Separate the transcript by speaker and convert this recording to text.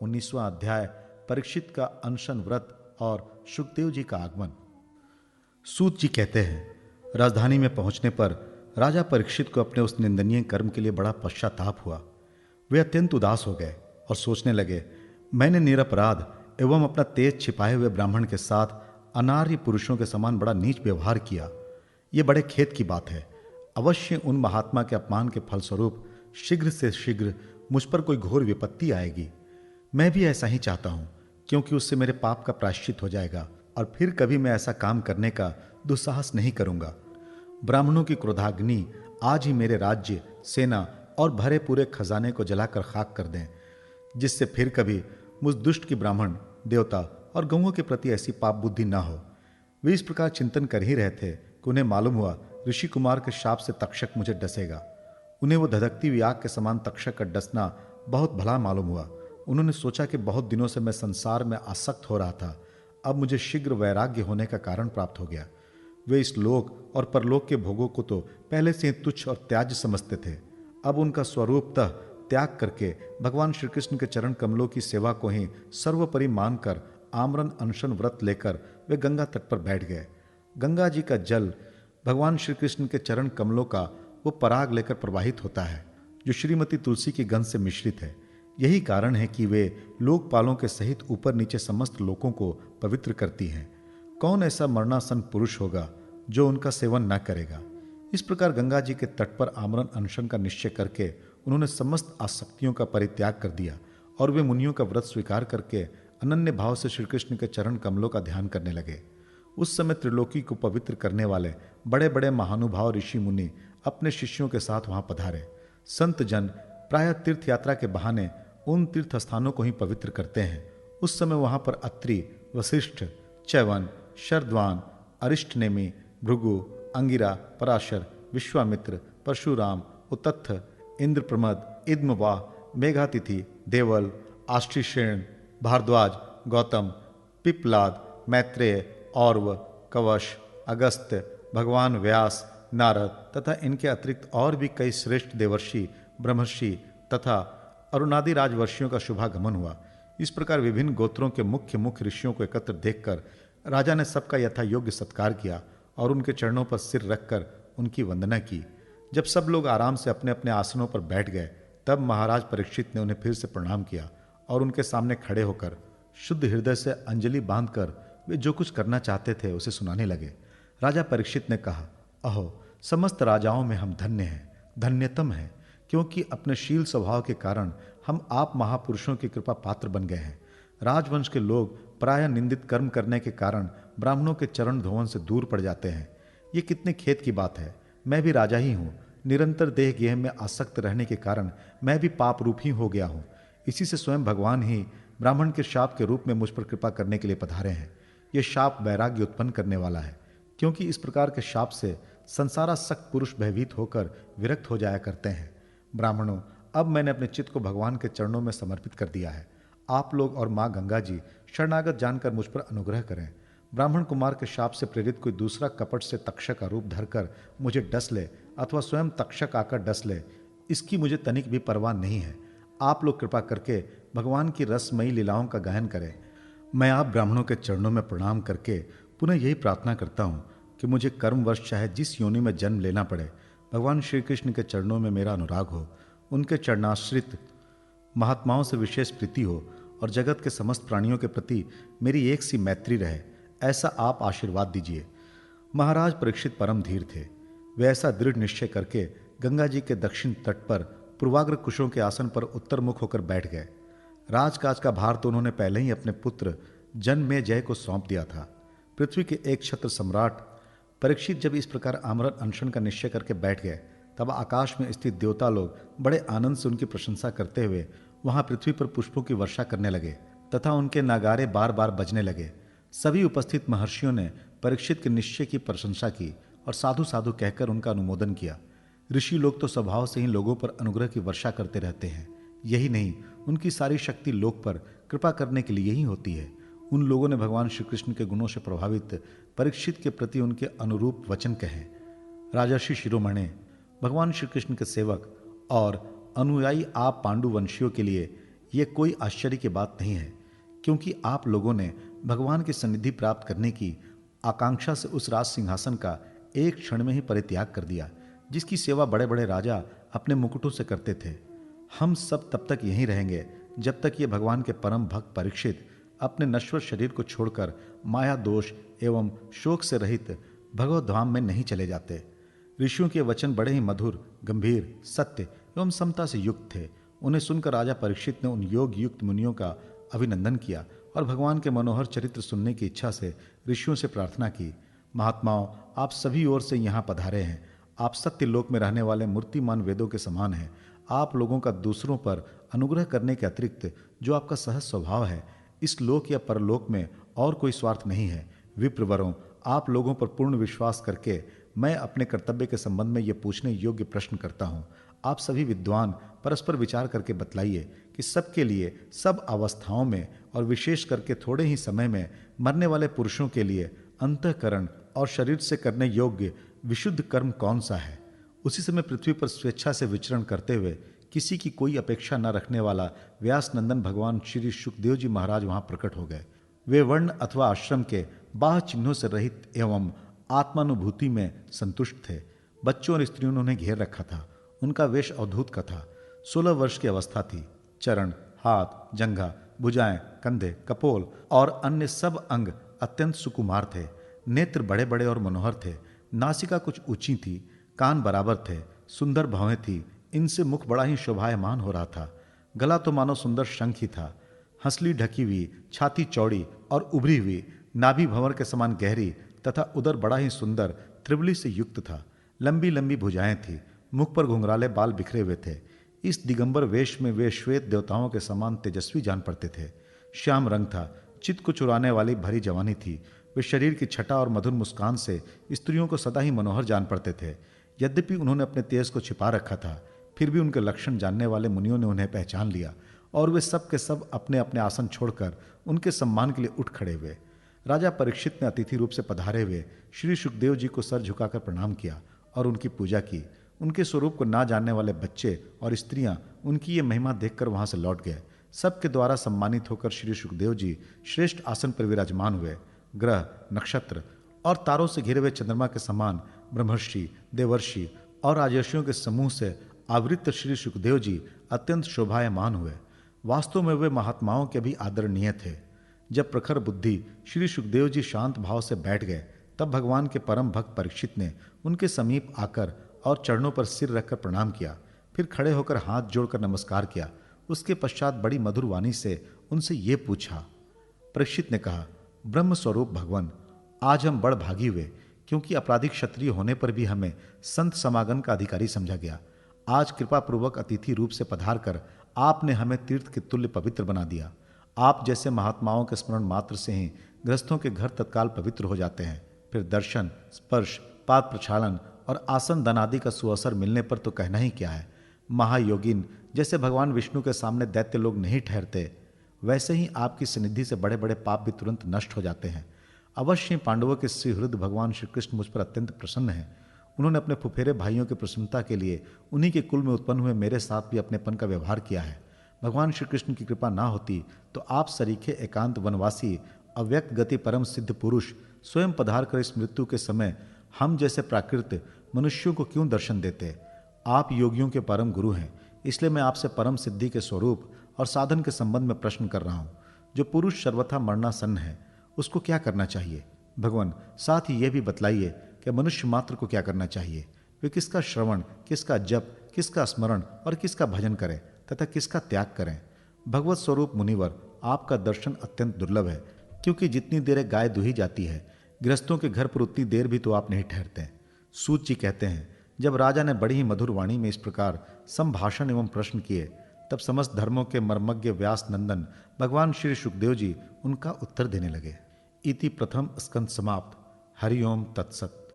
Speaker 1: 19वां अध्याय परीक्षित का अनशन व्रत और सुखदेव जी का आगमन। सूत जी कहते हैं, राजधानी में पहुंचने पर राजा परीक्षित को अपने उस निंदनीय कर्म के लिए बड़ा पश्चाताप हुआ। वे अत्यंत उदास हो गए और सोचने लगे, मैंने निरपराध एवं अपना तेज छिपाए हुए ब्राह्मण के साथ अनार्य पुरुषों के समान बड़ा नीच व्यवहार किया। ये बड़े खेद की बात है। अवश्य उन महात्मा के अपमान के फलस्वरूप शीघ्र से शीघ्र मुझ पर कोई घोर विपत्ति आएगी। मैं भी ऐसा ही चाहता हूं, क्योंकि उससे मेरे पाप का प्रायश्चित हो जाएगा और फिर कभी मैं ऐसा काम करने का दुस्साहस नहीं करूंगा। ब्राह्मणों की क्रोधाग्नि आज ही मेरे राज्य, सेना और भरे पूरे खजाने को जलाकर खाक कर दें, जिससे फिर कभी मुझ दुष्ट की ब्राह्मण, देवता और गौओं के प्रति ऐसी पाप बुद्धि न हो। वे इस प्रकार चिंतन कर ही रहे थे कि उन्हें मालूम हुआ ऋषि कुमार के शाप से तक्षक मुझे डसेगा। उन्हें वो धधकती हुई आग के समान तक्षक का डसना बहुत भला मालूम हुआ। उन्होंने सोचा कि बहुत दिनों से मैं संसार में आसक्त हो रहा था, अब मुझे शीघ्र वैराग्य होने का कारण प्राप्त हो गया। वे इस लोक और परलोक के भोगों को तो पहले से ही तुच्छ और त्याज्य समझते थे। अब उनका स्वरूपतः त्याग करके भगवान श्री कृष्ण के चरण कमलों की सेवा को ही सर्वोपरि मानकर आमरण अनशन व्रत लेकर वे गंगा तट पर बैठ गए। गंगा जी का जल भगवान श्री कृष्ण के चरण कमलों का वो पराग लेकर प्रवाहित होता है, जो श्रीमती तुलसी की गंध से मिश्रित है। यही कारण है कि वे लोकपालों के सहित ऊपर नीचे समस्त लोगों को पवित्र करती हैं। कौन ऐसा मरणासन पुरुष होगा जो उनका सेवन न करेगा। इस प्रकार गंगा जी के तट पर आमरण अनशन का निश्चय करके उन्होंने समस्त आसक्तियों का परित्याग कर दिया और वे मुनियों का व्रत स्वीकार करके अनन्य भाव से श्री कृष्ण के चरण कमलों का ध्यान करने लगे। उस समय त्रिलोकी को पवित्र करने वाले बड़े बड़े महानुभाव ऋषि मुनि अपने शिष्यों के साथ वहां पधारे। संत जन प्रायः तीर्थ यात्रा के बहाने उन तीर्थ स्थानों को ही पवित्र करते हैं। उस समय वहां पर अत्रि, वशिष्ठ, च्यवन, शरद्वान, अरिष्टनेमि, भृगु, अंगिरा, पराशर, विश्वामित्र, परशुराम, उतत्थ, इंद्रप्रमद, इद्मवा, मेघातिथि, देवल, आष्टिशेण, भारद्वाज, गौतम, पिप्लाद, मैत्रेय, औरव, कवश, अगस्त्य, भगवान व्यास, नारद तथा इनके अतिरिक्त और भी कई श्रेष्ठ देवर्षि, ब्रह्मर्षि तथा अरुणादि राजवर्षियों का शुभागमन हुआ। इस प्रकार विभिन्न गोत्रों के मुख्य मुख्य ऋषियों को एकत्र देखकर राजा ने सबका यथा योग्य सत्कार किया और उनके चरणों पर सिर रखकर उनकी वंदना की। जब सब लोग आराम से अपने अपने आसनों पर बैठ गए, तब महाराज परीक्षित ने उन्हें फिर से प्रणाम किया और उनके सामने खड़े होकर शुद्ध हृदय से अंजलि बांधकर वे जो कुछ करना चाहते थे उसे सुनाने लगे। राजा परीक्षित ने कहा, अहो, समस्त राजाओं में हम धन्य हैं, धन्यतम हैं, क्योंकि अपने शील स्वभाव के कारण हम आप महापुरुषों की कृपा पात्र बन गए हैं। राजवंश के लोग प्रायः निंदित कर्म करने के कारण ब्राह्मणों के चरण धोवन से दूर पड़ जाते हैं। ये कितने खेद की बात है। मैं भी राजा ही हूँ। निरंतर देह गेह में आसक्त रहने के कारण मैं भी पाप रूप ही हो गया हूँ। इसी से स्वयं भगवान ही ब्राह्मण के शाप के रूप में मुझ पर कृपा करने के लिए पधारे हैं। यह शाप वैराग्य उत्पन्न करने वाला है, क्योंकि इस प्रकार के शाप से संसारासक्त पुरुष भयभीत होकर विरक्त हो जाया करते हैं। ब्राह्मणों, अब मैंने अपने चित्त को भगवान के चरणों में समर्पित कर दिया है। आप लोग और माँ गंगा जी शरणागत जानकर मुझ पर अनुग्रह करें। ब्राह्मण कुमार के शाप से प्रेरित कोई दूसरा कपट से तक्षक का रूप धरकर मुझे डस ले अथवा स्वयं तक्षक आकर डस ले, इसकी मुझे तनिक भी परवाह नहीं है। आप लोग कृपा करके भगवान की रसमयी लीलाओं का गायन करें। मैं आप ब्राह्मणों के चरणों में प्रणाम करके पुनः यही प्रार्थना करता हूँ कि मुझे कर्मवश चाहे जिस योनि में जन्म लेना पड़े, भगवान श्री कृष्ण के चरणों में मेरा अनुराग हो, उनके चरणाश्रित महात्माओं से विशेष प्रीति हो और जगत के समस्त प्राणियों के प्रति मेरी एक सी मैत्री रहे, ऐसा आप आशीर्वाद दीजिए। महाराज परीक्षित परम धीर थे। वे ऐसा दृढ़ निश्चय करके गंगा जी के दक्षिण तट पर पूर्वाग्र कुशों के आसन पर उत्तर मुख होकर बैठ गए। राजकाज का भार तो उन्होंने पहले ही अपने पुत्र जन्मेजय को सौंप दिया था। पृथ्वी के एक छत्र सम्राट परीक्षित जब इस प्रकार आमरण अनशन का निश्चय करके बैठ गए, तब आकाश में स्थित देवता लोग बड़े आनंद से उनकी प्रशंसा करते हुए वहां पृथ्वी पर पुष्पों की वर्षा करने लगे तथा उनके नगारे बार बार बजने लगे। सभी उपस्थित महर्षियों ने परीक्षित के निश्चय की प्रशंसा की और साधु साधु कहकर उनका अनुमोदन किया। ऋषि लोग तो स्वभाव से ही लोगों पर अनुग्रह की वर्षा करते रहते हैं। यही नहीं, उनकी सारी शक्ति लोक पर कृपा करने के लिए ही होती है। उन लोगों ने भगवान श्री कृष्ण के गुणों से प्रभावित परीक्षित के प्रति उनके अनुरूप वचन कहे। राजर्षि शिरोमणि, भगवान श्री कृष्ण के सेवक और अनुयायी आप पांडु वंशियों के लिए ये कोई आश्चर्य की बात नहीं है, क्योंकि आप लोगों ने भगवान की सन्निधि प्राप्त करने की आकांक्षा से उस राज सिंहासन का एक क्षण में ही परित्याग कर दिया, जिसकी सेवा बड़े बड़े राजा अपने मुकुटों से करते थे। हम सब तब तक यहीं रहेंगे जब तक ये भगवान के परम भक्त परीक्षित अपने नश्वर शरीर को छोड़कर माया दोष एवं शोक से रहित भगवत धाम में नहीं चले जाते। ऋषियों के वचन बड़े ही मधुर, गंभीर, सत्य एवं समता से युक्त थे। उन्हें सुनकर राजा परीक्षित ने उन योग युक्त मुनियों का अभिनंदन किया और भगवान के मनोहर चरित्र सुनने की इच्छा से ऋषियों से प्रार्थना की, महात्माओं, आप सभी ओर से यहाँ पधारे हैं। आप सत्य लोक में रहने वाले मूर्तिमान वेदों के समान हैं। आप लोगों का दूसरों पर अनुग्रह करने के अतिरिक्त जो आपका सहज स्वभाव है, इस लोक या परलोक में और कोई स्वार्थ नहीं है। विप्रवरों, आप लोगों पर पूर्ण विश्वास करके मैं अपने कर्तव्य के संबंध में ये पूछने योग्य प्रश्न करता हूँ। आप सभी विद्वान परस्पर विचार करके बतलाइए कि सबके लिए, सब अवस्थाओं में और विशेष करके थोड़े ही समय में मरने वाले पुरुषों के लिए अंतःकरण और शरीर से करने योग्य विशुद्ध कर्म कौन सा है। उसी समय पृथ्वी पर स्वेच्छा से विचरण करते हुए किसी की कोई अपेक्षा न रखने वाला व्यास नंदन भगवान श्री सुखदेव जी महाराज वहां प्रकट हो गए। वे वर्ण अथवा आश्रम के बाह्य चिन्हों से रहित एवं आत्मानुभूति में संतुष्ट थे। बच्चों और स्त्रियों ने उन्हें घेर रखा था। उनका वेश अवधूत का था। 16 वर्ष की अवस्था थी। चरण, हाथ, जंघा, भुजाएं, कंधे, कपोल और अन्य सब अंग अत्यंत सुकुमार थे। नेत्र बड़े बड़े और मनोहर थे। नासिका कुछ ऊंची थी, कान बराबर थे, सुंदर भवें थी। इनसे मुख बड़ा ही शोभायमान हो रहा था। गला तो मानो सुंदर शंख ही था। हंसली ढकी हुई, छाती चौड़ी और उभरी हुई, नाभि भंवर के समान गहरी तथा उदर बड़ा ही सुंदर त्रिबली से युक्त था। लंबी लंबी भुजाएं थी। मुख पर घुंघराले बाल बिखरे हुए थे। इस दिगंबर वेश में वे श्वेत देवताओं के समान तेजस्वी जान पड़ते थे। श्याम रंग था। चित्त को चुराने वाली भरी जवानी थी। वे शरीर की छटा और मधुर मुस्कान से स्त्रियों को सदा ही मनोहर जान पड़ते थे। यद्यपि उन्होंने अपने तेज को छिपा रखा था, फिर भी उनके लक्षण जानने वाले मुनियों ने उन्हें पहचान लिया और वे सब के सब अपने अपने आसन छोड़कर उनके सम्मान के लिए उठ खड़े हुए। राजा परीक्षित ने अतिथि रूप से पधारे हुए श्री सुखदेव जी को सर झुकाकर प्रणाम किया और उनकी पूजा की। उनके स्वरूप को ना जानने वाले बच्चे और स्त्रियां उनकी ये महिमा देखकर वहां से लौट गए। सबके द्वारा सम्मानित होकर श्री सुखदेव जी श्रेष्ठ आसन पर विराजमान हुए। ग्रह, नक्षत्र और तारों से घिरे हुए चंद्रमा के समान ब्रह्मर्षि, देवर्षि और राजर्षियों के समूह से आवृत श्री सुखदेव जी अत्यंत शोभायमान हुए। वास्तव में वे महात्माओं के भी आदरणीय थे। जब प्रखर बुद्धि श्री सुखदेव जी शांत भाव से बैठ गए, तब भगवान के परम भक्त परीक्षित ने उनके समीप आकर और चरणों पर सिर रखकर प्रणाम किया। फिर खड़े होकर हाथ जोड़कर नमस्कार किया। उसके पश्चात बड़ी मधुर वाणी से उनसे ये पूछा। परीक्षित ने कहा, ब्रह्म स्वरूप भगवान, आज हम बड़ भागी हुए, क्योंकि अपराधी क्षत्रिय होने पर भी हमें संत समागम का अधिकारी समझा गया। आज कृपा पूर्वक अतिथि रूप से पधार कर आपने हमें तीर्थ के तुल्य पवित्र बना दिया। आप जैसे महात्माओं के स्मरण मात्र से ही गृहस्थों के घर तत्काल पवित्र हो जाते हैं। फिर दर्शन, स्पर्श, पाद प्रक्षालन और आसन दानादि का सुअवसर मिलने पर तो कहना ही क्या है। महायोगिन जैसे भगवान विष्णु के सामने दैत्य लोग नहीं ठहरते, वैसे ही आपकी सन्निधि से बड़े बड़े पाप भी तुरंत नष्ट हो जाते हैं। अवश्य पांडवों के श्रीहृद भगवान श्री कृष्ण मुझ पर अत्यंत प्रसन्न हैं। उन्होंने अपने फुफेरे भाइयों की प्रसन्नता के लिए उन्हीं के कुल में उत्पन्न हुए मेरे साथ भी अपनेपन का व्यवहार किया है। भगवान श्री कृष्ण की कृपा ना होती तो आप सरीखे एकांत वनवासी अव्यक्त गति परम सिद्ध पुरुष स्वयं पधार कर इस मृत्यु के समय हम जैसे प्राकृत मनुष्यों को क्यों दर्शन देते। आप योगियों के परम गुरु हैं, इसलिए मैं आपसे परम सिद्धि के स्वरूप और साधन के संबंध में प्रश्न कर रहा हूं। जो पुरुष सर्वथा मरणासन्न है, उसको क्या करना चाहिए? भगवान, साथ ही यह भी बतलाइए कि मनुष्य मात्र को क्या करना चाहिए। वे किसका श्रवण, किसका जप, किसका स्मरण और किसका भजन करें तथा किसका त्याग करें। भगवत स्वरूप मुनिवर, आपका दर्शन अत्यंत दुर्लभ है, क्योंकि जितनी देर एक गाय दुही जाती है, गृहस्थों के घर पर उतनी देर भी तो आप नहीं ठहरते। सूत जी कहते हैं, जब राजा ने बड़ी ही मधुर वाणी में इस प्रकार संभाषण एवं प्रश्न किए, तब समस्त धर्मों के मर्मज्ञ व्यास नंदन भगवान श्री सुखदेव जी उनका उत्तर देने लगे। इति प्रथम स्कंद समाप्त। हरि ओम तत्सत।